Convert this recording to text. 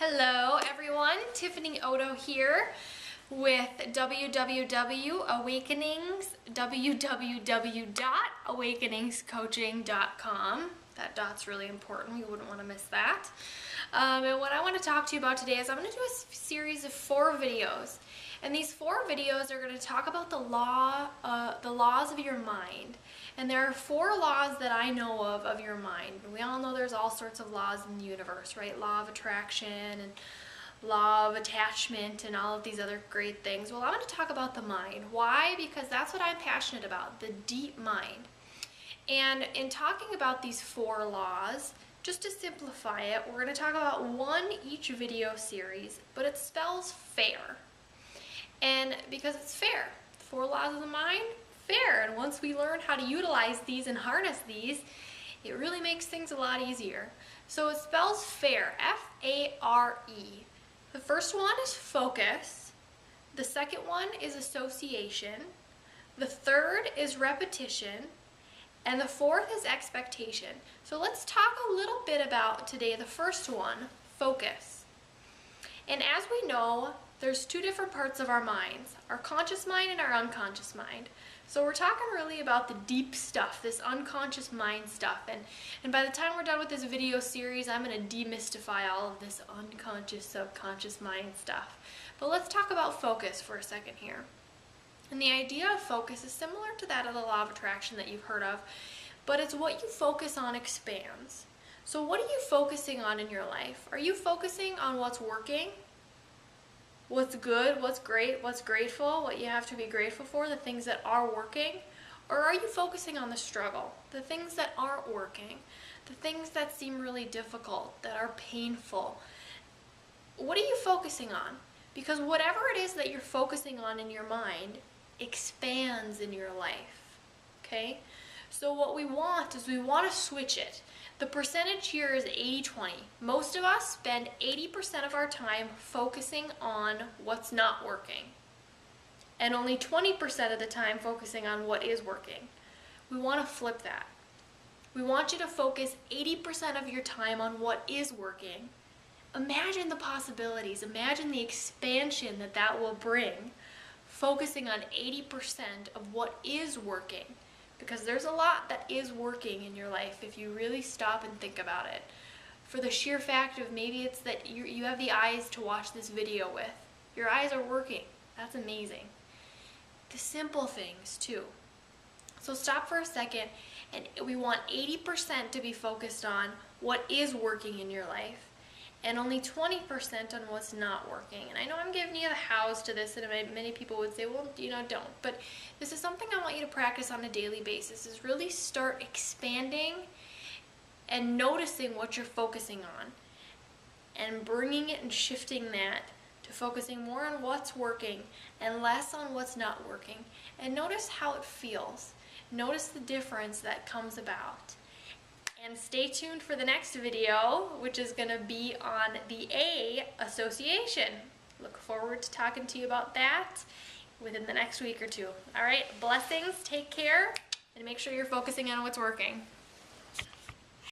Hello everyone, Tiffany Odo here with www.awakeningscoaching.com. That dot's really important, you wouldn't want to miss that. And what I want to talk to you about today is I'm going to do a series of 4 videos. And these 4 videos are going to talk about the laws of your mind. And there are 4 laws that I know of your mind. We all know there's all sorts of laws in the universe, right? Law of attraction and law of attachment and all of these other great things. Well, I'm going to talk about the mind. Why? Because that's what I'm passionate about, the deep mind. And in talking about these 4 laws, just to simplify it, we're going to talk about one each video series, but it spells fair. And because it's fair, 4 laws of the mind, fair. And once we learn how to utilize these and harness these, it really makes things a lot easier. So it spells fair, F-A-R-E. The first one is focus. The second one is association. The third is repetition. And the fourth is expectation. So let's talk a little bit about today the first one, focus. And as we know, there's 2 different parts of our minds, our conscious mind and our unconscious mind. So we're talking really about the deep stuff, this unconscious mind stuff. And by the time we're done with this video series, I'm going to demystify all of this unconscious, subconscious mind stuff. But let's talk about focus for a second here. And the idea of focus is similar to that of the law of attraction that you've heard of, but it's what you focus on expands. So what are you focusing on in your life? Are you focusing on what's working? What's good, what's great, what's grateful, what you have to be grateful for, the things that are working? Or are you focusing on the struggle, the things that aren't working, the things that seem really difficult, that are painful? What are you focusing on? Because whatever it is that you're focusing on in your mind expands in your life, okay? So what we want is we want to switch it. The percentage here is 80-20. Most of us spend 80% of our time focusing on what's not working, and only 20% of the time focusing on what is working. We want to flip that. We want you to focus 80% of your time on what is working. Imagine the possibilities. Imagine the expansion that that will bring, focusing on 80% of what is working. Because there's a lot that is working in your life if you really stop and think about it. For the sheer fact of maybe it's that you have the eyes to watch this video with. Your eyes are working. That's amazing. The simple things too. So stop for a second, and we want 80% to be focused on what is working in your life, and only 20% on what's not working. And I know I'm giving you the hows to this, and many people would say, well, don't. But this is something I want you to practice on a daily basis, is really start expanding and noticing what you're focusing on, and bringing it and shifting that to focusing more on what's working and less on what's not working. And notice how it feels. Notice the difference that comes about. And stay tuned for the next video, which is going to be on the A association. Look forward to talking to you about that within the next week or 2. All right, blessings, take care, and make sure you're focusing on what's working.